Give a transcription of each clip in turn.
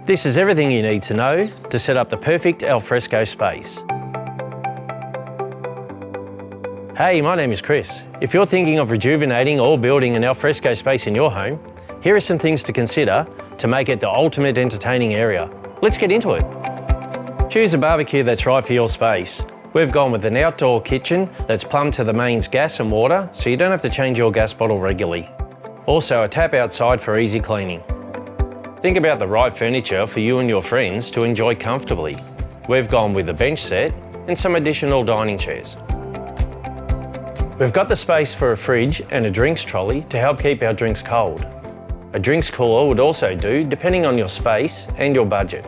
This is everything you need to know to set up the perfect alfresco space. Hey, my name is Chris. If you're thinking of rejuvenating or building an alfresco space in your home, here are some things to consider to make it the ultimate entertaining area. Let's get into it. Choose a barbecue that's right for your space. We've gone with an outdoor kitchen that's plumbed to the mains gas and water, so you don't have to change your gas bottle regularly. Also, a tap outside for easy cleaning. Think about the right furniture for you and your friends to enjoy comfortably. We've gone with a bench set and some additional dining chairs. We've got the space for a fridge and a drinks trolley to help keep our drinks cold. A drinks cooler would also do, depending on your space and your budget.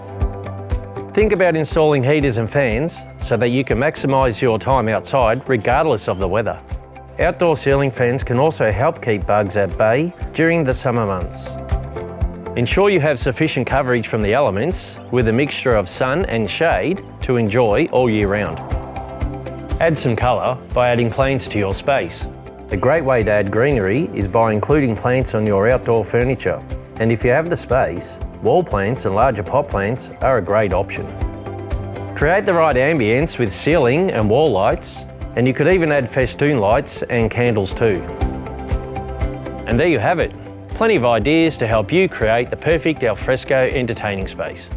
Think about installing heaters and fans so that you can maximise your time outside regardless of the weather. Outdoor ceiling fans can also help keep bugs at bay during the summer months. Ensure you have sufficient coverage from the elements with a mixture of sun and shade to enjoy all year round. Add some colour by adding plants to your space. A great way to add greenery is by including plants on your outdoor furniture. And if you have the space, wall plants and larger pot plants are a great option. Create the right ambience with ceiling and wall lights, and you could even add festoon lights and candles too. And there you have it. Plenty of ideas to help you create the perfect alfresco entertaining space.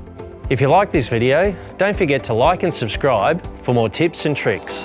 If you like this video, don't forget to like and subscribe for more tips and tricks.